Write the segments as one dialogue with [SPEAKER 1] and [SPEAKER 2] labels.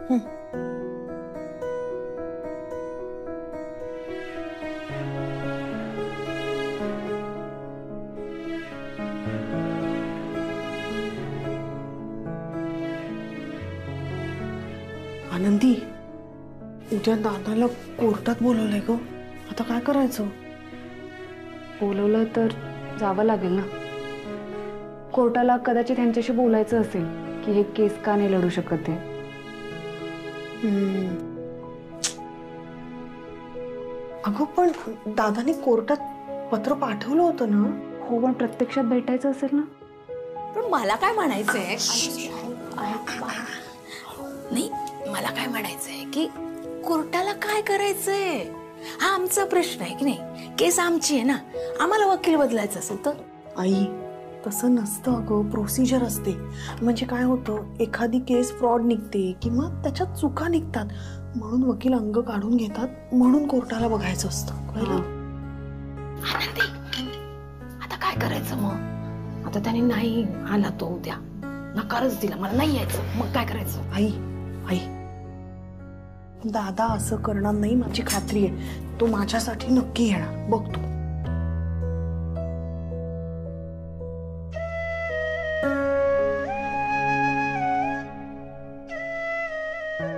[SPEAKER 1] आनंदी, उद्या दादाला कोर्टात बोलवलंय ग, आता काय करायचं?
[SPEAKER 2] बोलवलं तर जावं लागेल ना. कोर्टाला कदाचित त्यांच्याशी बोलायचं असेल की हे केस का नाही लढू शकत आहे.
[SPEAKER 1] अगं पण दादाने कोर्टात पत्र पाठवलं होतं ना.
[SPEAKER 2] हो, पण प्रत्यक्षात भेटायचं असेल ना.
[SPEAKER 3] पण मला काय म्हणायचंय, नाही मला काय म्हणायचंय की कोर्टाला काय करायचंय हा आमचा प्रश्न आहे की नाही. केस आमची आहे ना, आम्हाला वकील बदलायचं असेल तर.
[SPEAKER 1] आई तसं नसतं अगं, प्रोसिजर असते. म्हणजे काय होतं, एखादी केस फ्रॉड निघते किंवा त्याच्यात चुका निघतात, म्हणून वकील अंग काढून घेतात, म्हणून कोर्टाला बघायचं असतं. कळलं?
[SPEAKER 3] आनंदी, आता काय करायचं मग? आता त्याने नाही आला तो उद्या, नकारच दिला, मला नाही यायचं, मग काय करायचं?
[SPEAKER 1] आई आई दादा असं करणार नाही, माझी खात्री आहे. तो माझ्यासाठी नक्की येणार, बघ तू.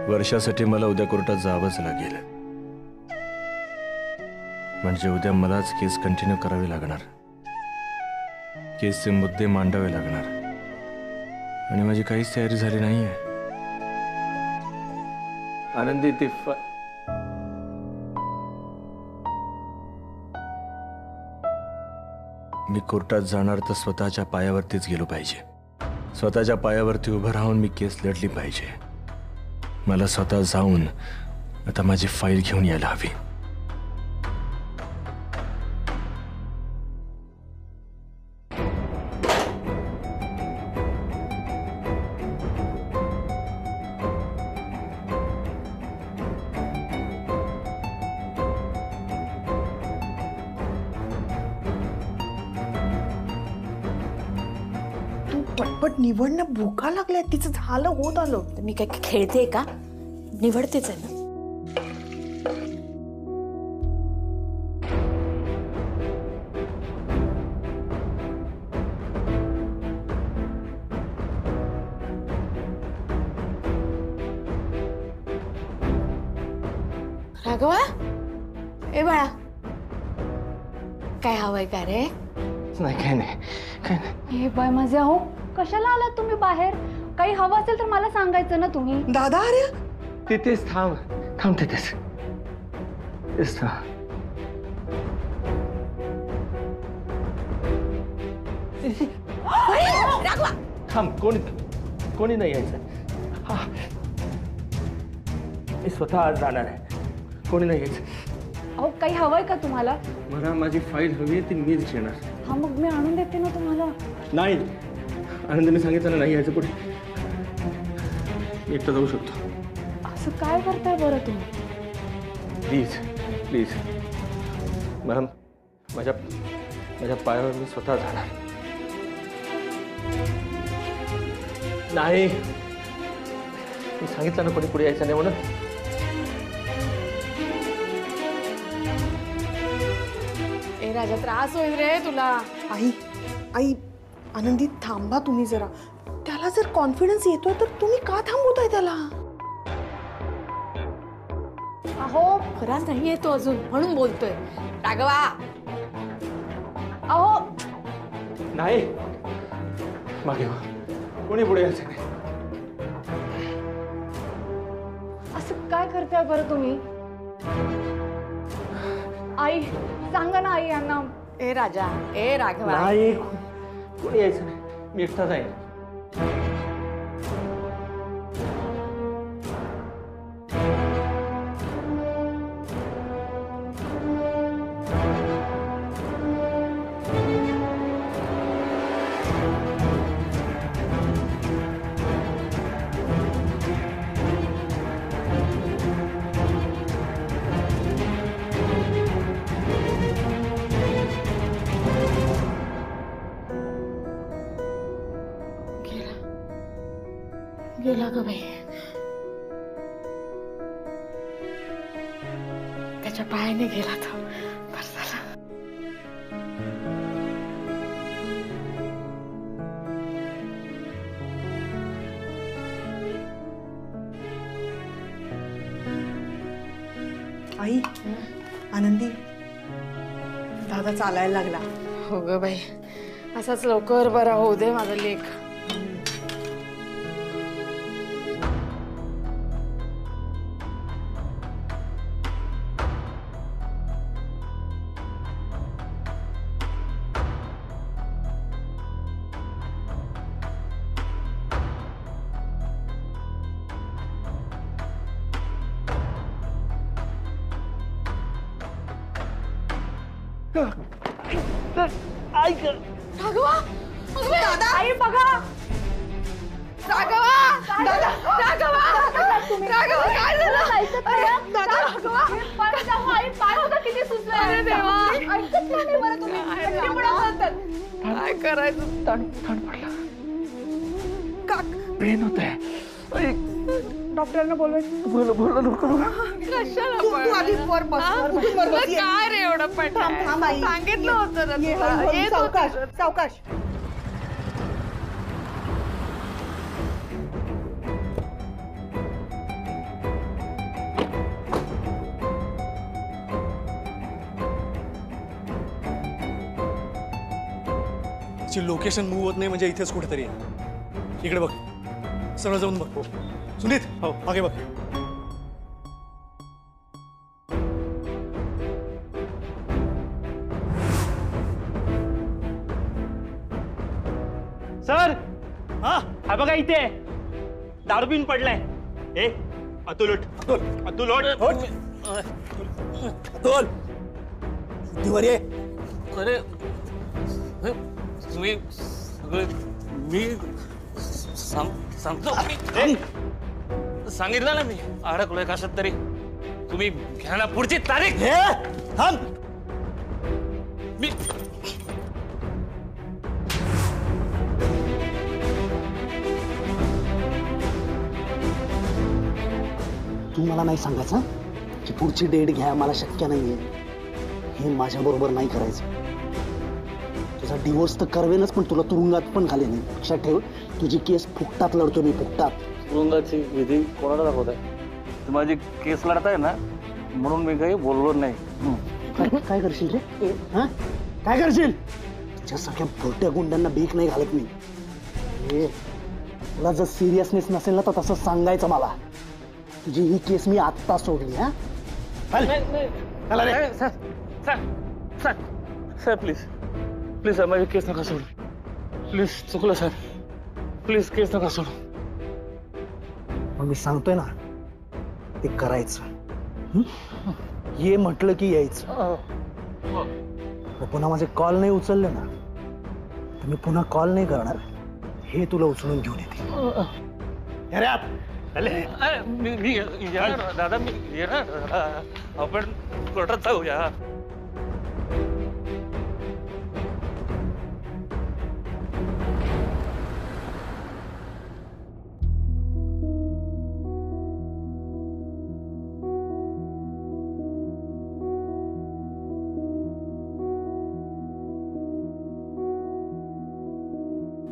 [SPEAKER 4] वर्षासाठी मला उद्या कोर्टात जावंच लागेल. म्हणजे उद्या मलाच केस कंटिन्यू करावी लागणार, केसचे मुद्दे मांडावे लागणार, आणि माझी काहीच तयारी झाली नाहीये. आनंदी, ती मी कोर्टात जाणार तर स्वतःच्या पायावरतीच गेलो पाहिजे. स्वतःच्या पायावरती उभं राहून मी केस लढली पाहिजे. मला स्वतः जाऊन आता माझी फाईल घेऊन यायला हवी.
[SPEAKER 1] पटपट निवडणं, भूका लागल्या, तिचं झालं होत आलं.
[SPEAKER 3] मी काय खेळते का? निवडतेच आहे ना. राघवा, ए बाळा, काय हवंय का रे?
[SPEAKER 4] नाही, काय नाही, काय नाही.
[SPEAKER 2] हे बाय माझे, अहो कशाला आलात तुम्ही बाहेर? काही हवं असेल तर मला सांगायचं ना तुम्ही.
[SPEAKER 1] दादा अरे
[SPEAKER 4] तिथेच थांब, थांब तिथेच,
[SPEAKER 3] राघवा
[SPEAKER 4] थांब. कोणी नाही यायचं. मी स्वतः आज जाणार आहे, कोणी नाही यायचं.
[SPEAKER 2] अहो काही हवंय का तुम्हाला?
[SPEAKER 4] मला माझी फाईल हवी आहे, ती मीच घेणार.
[SPEAKER 2] हा मग मी आणून देते ना तुम्हाला.
[SPEAKER 4] नाही, आनंदीने सांगितलं नाही यायचं पुढे. मी एकटा जाऊ शकतो.
[SPEAKER 2] असं काय करताय बरं तुम्ही?
[SPEAKER 4] प्लीज प्लीज, मला माझ्या पायावर मी स्वतः जाणार. नाही, मी सांगितलं ना कोणी पुढे यायचं नाही म्हणून.
[SPEAKER 3] ए राजा, त्रास होईल रे तुला.
[SPEAKER 1] आई आई आनंदी थांबा तुम्ही जरा. त्याला जर कॉन्फिडन्स येतोय तर तुम्ही का थांबवताय त्याला?
[SPEAKER 3] अहो खरा नाही येतो अजून, म्हणून बोलतोय. राघवा,
[SPEAKER 2] अहो
[SPEAKER 4] नाही, मागे कोणी पुढे यायचं नाही.
[SPEAKER 2] असं काय करताय बरं तुम्ही? आई सांगा ना आई यांना.
[SPEAKER 3] ए राजा, ए राघवा,
[SPEAKER 4] नाही, कोणी यायचं नाही, मी एकटा जाईन.
[SPEAKER 3] गेला ग बाई.
[SPEAKER 1] स्वतःच्या पायाने गेला तो. बस झालं. आई, आनंदी, दादा चालायला लागला.
[SPEAKER 3] हो ग बाई, असाच लवकर बरा होऊ दे माझा लेख. राघवा, दादा, आई बघा. राघवा, दादा, राघवा, राघवा, काय झालं? दादा, राघवा, आई पाय बघा किती सुचलं. अरे देवा, ऐकत नाही बरं तुम्ही. काय करायचं?
[SPEAKER 4] थंड पडला. पेन होत आहे.
[SPEAKER 1] डॉक्टरांना बोलवायचं.
[SPEAKER 4] बोला नको.
[SPEAKER 3] कशाला
[SPEAKER 1] तू आधी वर बस.
[SPEAKER 3] काय रे एवढं पण सांगितलं होतं ना तुला.
[SPEAKER 1] सावकाश सावकाश.
[SPEAKER 5] लोकेशन मूव होत नाही म्हणजे इथेच कुठेतरी आहे. इकडे बघ, सरळ जाऊन बघ. सुनीत, हो मागे बघ.
[SPEAKER 6] सर, हा बघा इथे दारू पिऊन पडलाय. ए अतुल उठ. अतुल उठ.
[SPEAKER 5] अतुल, शुद्धीवर ये.
[SPEAKER 4] अरे तुम्ही मी सांगतो. सांगितलं ना मी अडकलोय कशात तरी. तुम्ही घ्या ना पुढची तारीख.
[SPEAKER 5] थांब.
[SPEAKER 4] मी
[SPEAKER 7] तू मला नाही सांगायचं की पुढची डेट घ्या, मला शक्य नाहीये. हे माझ्या बरोबर नाही करायचं. तुझा डिवोर्स तर करवेनच, पण तुला तुरुंगात पण घालेन. लक्षात ठेव, तुझी केस फुकटात लढतो मी, फुकटात.
[SPEAKER 4] तुरुंगाची विधी कोणाला दाखवत आहे? माझी केस लढताय ना, म्हणून मी काही बोललो नाही.
[SPEAKER 7] काय करशील रे? हा, काय करशील? तुझ्या सगळ्या भोट्या गुंडांना भीक नाही घालत मी. तुला जर सिरियसनेस नसेल ना तर तसं सांगायचं मला. तुझी ही केस मी आत्ता सोडली. हा,
[SPEAKER 4] सर प्लीज प्लीज सर, माझी केस नका सोडू. प्लीज, चुकलं सर. प्लीज केस नका सोडू.
[SPEAKER 7] मग मी सांगतोय ना, ते करायचं. ये म्हटलं की यायचं. पुन्हा माझे कॉल नाही उचलले ना तर मी पुन्हा कॉल नाही करणार. हे तुला उचलून घेऊन येते.
[SPEAKER 4] दादा मी येणार. आपण कोर्टात जाऊया.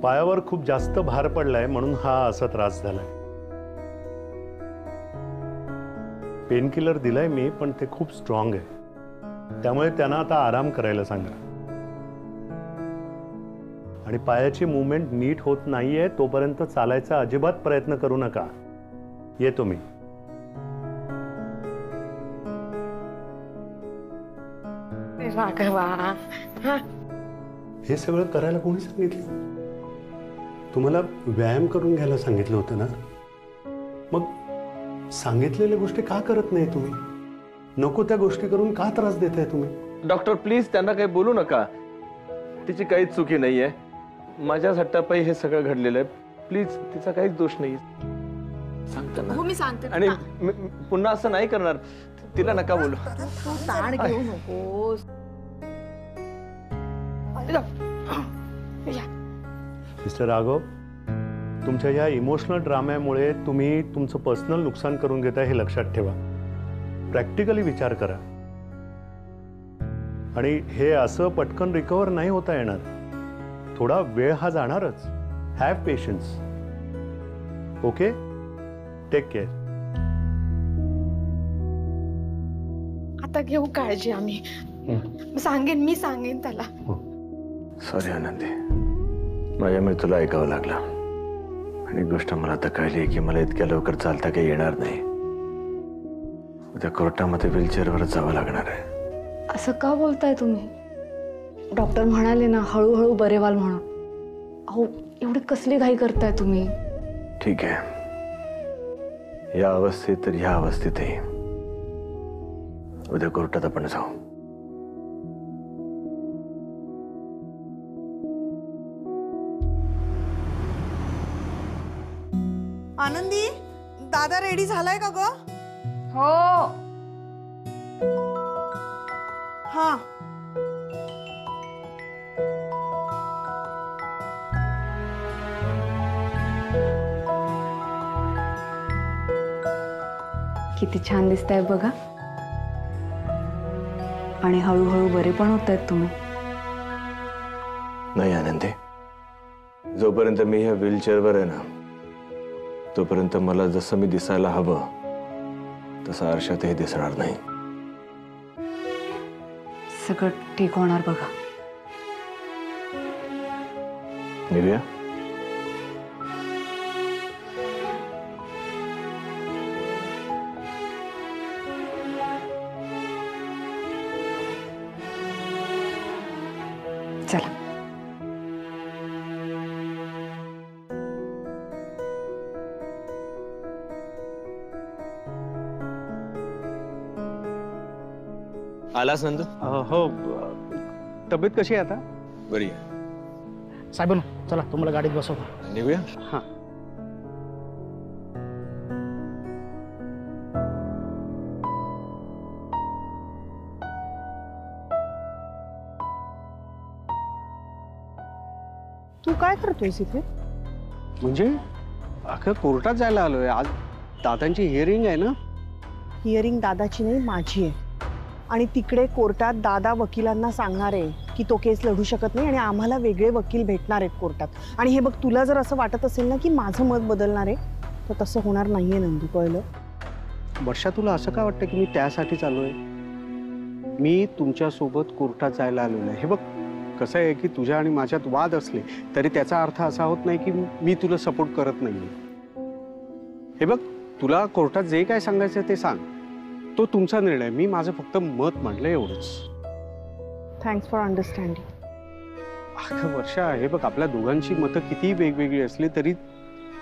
[SPEAKER 8] पायावर खूप जास्त भार पडलाय म्हणून हा असा त्रास झालाय. पेन किलर दिलाय मी, पण ते खूप स्ट्रॉंग आहे. त्यामुळे त्यांना आता आराम करायला सांगा. आणि पायाची मूवमेंट नीट होत नाहीये तोपर्यंत चालायचा अजिबात प्रयत्न करू नका. येतो मी.
[SPEAKER 3] राघवा,
[SPEAKER 8] हे सगळं करायला कोणी सांगितलं? तुम्हाला व्यायाम करून घ्यायला सांगितलं होतं ना. मग सांगितलेल्या गोष्टी का करत नाही तुम्ही? नको त्या गोष्टी करून का त्रास देताय तुम्ही?
[SPEAKER 4] डॉक्टर प्लीज त्यांना काही बोलू नका. तिची काहीच चुकी नाहीये. माझ्या हट्टापायी हे सगळं घडलेलं आहे. प्लीज, तिचा काहीच दोष नाही. सांगताना
[SPEAKER 3] मी सांगते.
[SPEAKER 4] आणि पुन्हा असं नाही करणार. तिला नका बोलू.
[SPEAKER 3] तू ताण घेऊ नकोस.
[SPEAKER 8] मिस्टर राघव, तुमच्या या इमोशनल ड्राम्यामुळे तुम्ही तुमचं पर्सनल नुकसान करून घेताय हे लक्षात ठेवा. प्रॅक्टिकली विचार करा. आणि हे असं पटकन रिकवर नाही होता येणार. थोडा वेळ हा जाणारच. Have patience. Okay, take care.
[SPEAKER 1] आता घेऊ काळजी आम्ही. मी सांगेन त्याला.
[SPEAKER 4] सॉरी आनंदी, माझ्यामुळे तुला ऐकावं लागलं. आणि गोष्ट मला आता कळली की मला इतक्या लवकर चालता काही येणार नाही. उद्या कोर्टामध्ये व्हीलचेअरवरच जावं लागणार आहे.
[SPEAKER 2] असं का बोलताय तुम्ही? डॉक्टर म्हणाले ना हळूहळू बरे व्हाल म्हणून. अहो एवढी कसली घाई करताय तुम्ही?
[SPEAKER 4] ठीक आहे, या अवस्थेत तर ह्या अवस्थेतही उद्या कोर्टात आपण जाऊ.
[SPEAKER 1] आनंदी, दादा रेडी झालाय का ग?
[SPEAKER 3] हो.
[SPEAKER 1] हा.
[SPEAKER 2] किती छान दिसताय बघा. आणि हळूहळू बरे पण होत आहेत तुम्ही.
[SPEAKER 4] नाही आनंदी, जोपर्यंत मी ह्या व्हीलचेअरवर आहे ना तोपर्यंत मला जसं मी दिसायला हवं तसं आरशातही दिसणार नाही.
[SPEAKER 2] सगळं ठीक होणार बघा.
[SPEAKER 4] निव्या,
[SPEAKER 2] चला.
[SPEAKER 4] आलास नंदू?
[SPEAKER 7] हो. तब्येत कशी आहे आता?
[SPEAKER 4] बरी.
[SPEAKER 7] साहेबांनो चला तुम्हाला गाडीत बसवतो.
[SPEAKER 4] निघूया.
[SPEAKER 7] हां.
[SPEAKER 1] तू काय करतोयस इथे?
[SPEAKER 7] म्हणजे अख्खं कोर्टात जायला आलोय. आज दादांची हिअरिंग आहे ना.
[SPEAKER 1] हिअरिंग दादाची नाही, माझी आहे. आणि तिकडे कोर्टात दादा वकिलांना सांगणार आहे की तो केस लढू शकत नाही आणि आम्हाला वेगळे वकील भेटणार आहेत कोर्टात. आणि हे बघ, तुला जर असं वाटत असेल ना की माझं मत बदलणार आहे तर तसं होणार नाहीये नंदू, कळलं?
[SPEAKER 7] वर्षा तुला असं काय वाटतं की मी त्यासाठीच आलोय? मी तुमच्यासोबत कोर्टात जायला आलेलो आहे. हे बघ कसं आहे की तुझ्या आणि माझ्यात वाद असले तरी त्याचा अर्थ असा होत नाही की मी तुला सपोर्ट करत नाही. हे बघ, तुला कोर्टात जे काय सांगायचं ते सांग. तो तुमचा निर्णय. मी माझं फक्त मत मांडलं एवढंच.
[SPEAKER 1] Thanks for understanding.
[SPEAKER 7] अगं वर्षा, हे बघ आपल्या दोघांची मतं किती वेगवेगळी असली तरी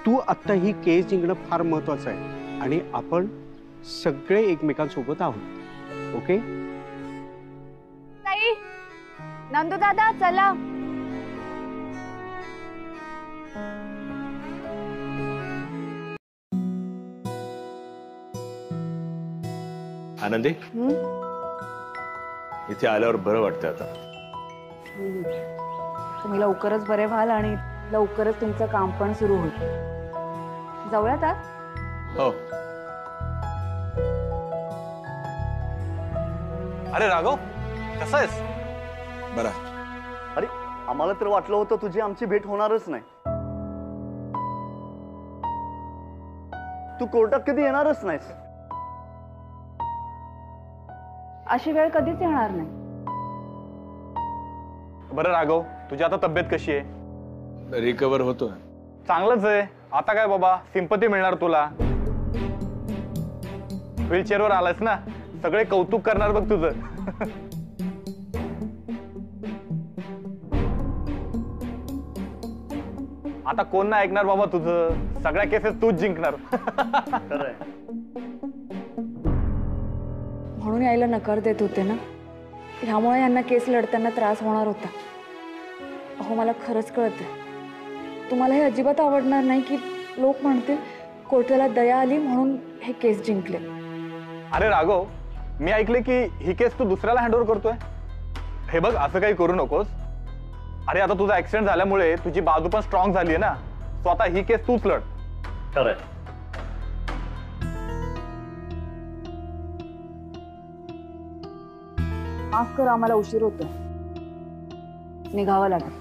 [SPEAKER 7] तू आत्ता ही केस जिंकणं फार महत्वाचं आहे. आणि आपण सगळे एकमेकांसोबत आहोत. ओके?
[SPEAKER 3] ताई, नंदू दादा चला.
[SPEAKER 4] आनंदी, इथे आल्यावर बरं वाटतं आता.
[SPEAKER 2] तुम्ही लवकरच बरे व्हाल आणि लवकरच तुमचं काम पण सुरू होईल. जाऊयात आज?
[SPEAKER 4] हो.
[SPEAKER 5] अरे राघव, कसा आहेस?
[SPEAKER 4] बरा.
[SPEAKER 9] अरे आम्हाला तर वाटलं होतं तुझी आमची भेट होणारच नाही. तू कोर्टात कधी येणारच नाहीस.
[SPEAKER 2] अशी वेळ कधीच येणार नाही.
[SPEAKER 6] बरं राघव, तुझी आता तब्येत कशी आहे?
[SPEAKER 4] रिकवर होतो.
[SPEAKER 6] चांगलंच आहे. आता काय बाबा, सिंपती मिळणार तुला. व्हीलचेअरवर आलास ना, सगळे कौतुक करणार बघ तुझं. आता कोण नाही ऐकणार बाबा तुझं. सगळ्या केसेस तूच जिंकणार.
[SPEAKER 9] खरंय.
[SPEAKER 2] म्हणून यायला नकार देत होते ना. ह्यामुळे यांना केस लढताना त्रास होणार होता. अहो मला खरंच कळतंय. तुम्हाला हे अजिबात आवडणार नाही की लोक म्हणतील कोर्टाला दया आली म्हणून हे केस जिंकले.
[SPEAKER 6] अरे राघव, मी ऐकले की ही केस तू दुसऱ्याला हँडओव्हर करतोय. हे बघ, असं काही करू नकोस. अरे आता तुझा ऍक्सिडेंट झाल्यामुळे तुझी बाजू पण स्ट्रॉंग झाली आहे ना. सो आता ही केस तूच लढ.
[SPEAKER 9] खरंय.
[SPEAKER 2] माफ करा, आम्हाला उशीर होतोय, निघावं लागेल.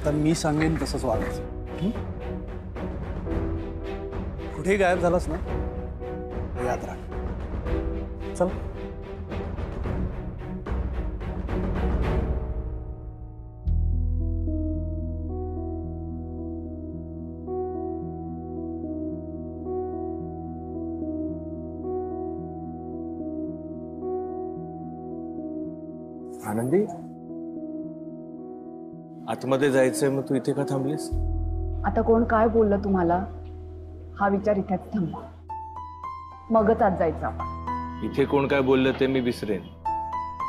[SPEAKER 5] तर मी सांगेन तसंच वागायचं. कुठेही गायब झालास ना, याद राख. चल.
[SPEAKER 4] आनंदी, आतमध्ये जायचंय, मग तू इथे का थांबलीस?
[SPEAKER 2] आता कोण काय बोललं तुम्हाला हा विचार इथेच थांबवा, मगच आत जायचं आपण.
[SPEAKER 4] इथे कोण काय बोललं ते मी विसरेन,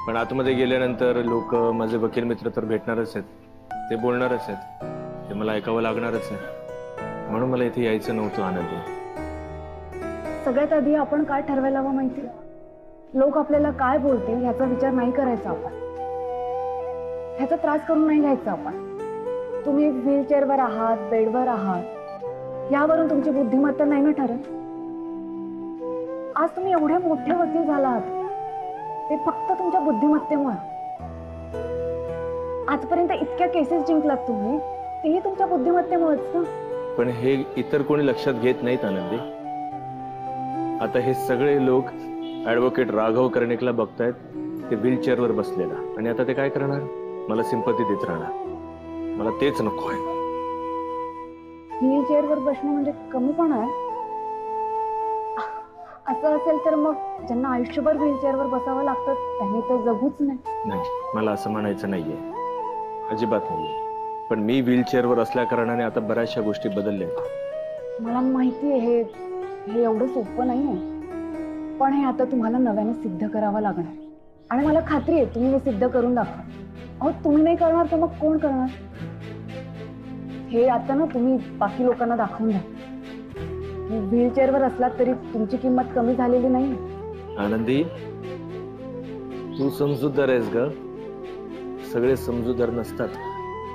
[SPEAKER 4] पण आतमध्ये गेल्यानंतर लोक, माझे वकील मित्र तर भेटणारच आहेत, ते बोलणारच आहेत, ते मला ऐकावं लागणारच आहे. म्हणून मला इथे यायचं नव्हतं आनंदी.
[SPEAKER 2] सगळ्यात आधी आपण काय ठरवायला हवं माहिती? लोक आपल्याला काय बोलतील ह्याचा विचार नाही करायचा आपण, ह्याचा त्रास करून नाही घ्यायचा आपण. तुम्ही व्हीलचेअरवर आहात, बेडवर आहात, यावरून तुमची बुद्धिमत्ता नाही ना ठरत. आज तुम्ही एवढे मोठे वकील झालात ते फक्त तुमच्या बुद्धिमत्तेमुळे. आजपर्यंत इतक्या केसेस जिंकलात तुम्ही, तेही तुमच्या बुद्धिमत्तेमुळेच ना.
[SPEAKER 4] पण हे इतर कोणी लक्षात घेत नाहीत आनंदी. आता हे सगळे लोक ऍडव्होकेट राघव कर्णिकला बघतायत, ते व्हीलचेअरवर बसलेला, आणि आता ते काय करणार? मला सिंपती देत राहणार. मला तेच नको आहे.
[SPEAKER 2] व्हीलचेअरवर बसणं म्हणजे कमीपणा आहे? असं असेल तर मग ज्यांना आयुष्यभर व्हीलचेअरवर बसावं लागतं त्यांनी तर जगूच नाही.
[SPEAKER 4] नाही, मला असं म्हणायचं नाहीये, अजिबात नाहीये. पण मी व्हीलचेअरवर असल्या कारणाने आता बऱ्याचशा गोष्टी बदलल्या.
[SPEAKER 2] मला माहिती आहे हे एवढं सोपं नाही आहे, पण हे आता तुम्हाला नव्याने सिद्ध करावं लागणार, आणि मला खात्री आहे तुम्ही हे सिद्ध करून दाखवा. अहो, तुम्ही नाही करणार तर मग कोण करणार? हे आता ना तुम्ही बाकी लोकांना दाखवून द्या की व्हीलचेअरवर असलात तरी तुमची किंमत कमी झालेली नाही.
[SPEAKER 4] आनंदी, तू समजूतदार आहेस ग. सगळे समजूतदार नसतात.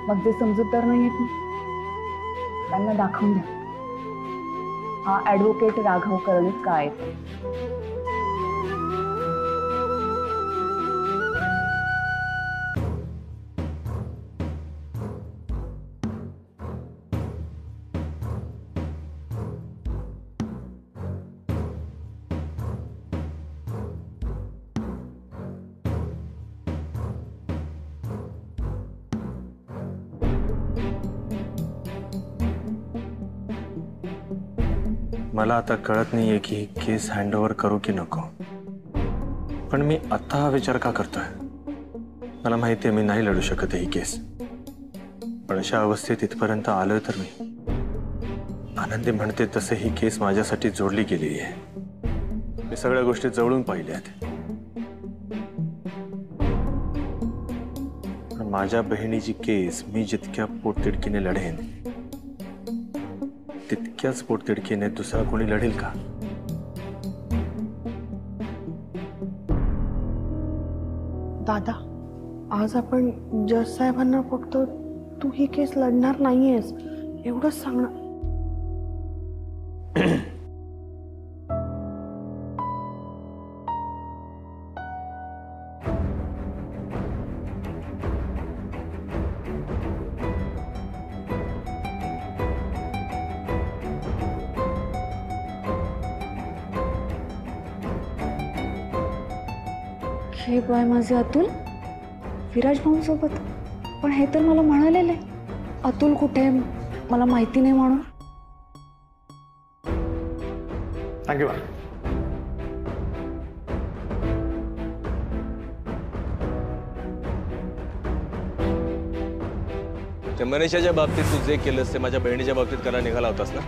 [SPEAKER 2] मग जे समजूतदार नाही आहेत त्यांना दाखवून द्या हा ऍडव्होकेट राघव कर्णिक काय आहे.
[SPEAKER 4] मला आता कळत नाहीये की ही केस हँडओव्हर करू की नको. पण मी आता हा विचार का करतोय? मला माहिती आहे मी नाही लढू शकत ही केस, पण अशा अवस्थेत इथपर्यंत आलोय तर मी. आनंदी म्हणते तसे ही केस माझ्यासाठी जोडली गेलेली आहे. मी सगळ्या गोष्टी जवळून पाहिल्यात. पण माझ्या बहिणीची केस मी जितक्या पोटतिडकीने लढेन तितक्याच पोटतिडकीने दुसरा कोणी लढेल का?
[SPEAKER 1] दादा, आज आपण जज साहेबांना फक्त तू ही केस लढणार नाहीयेस एवढंच सांगणार.
[SPEAKER 2] हे बाय माझे अतुल विराज भाऊ सोबत. पण हे तर मला म्हणालेले अतुल कुठे मला माहिती नाही म्हणून.
[SPEAKER 5] थँक्यू.
[SPEAKER 4] त्या मनीषाच्या बाबतीत तू जे केलंस ते माझ्या बहिणीच्या बाबतीत करायला निघाला होतास ना?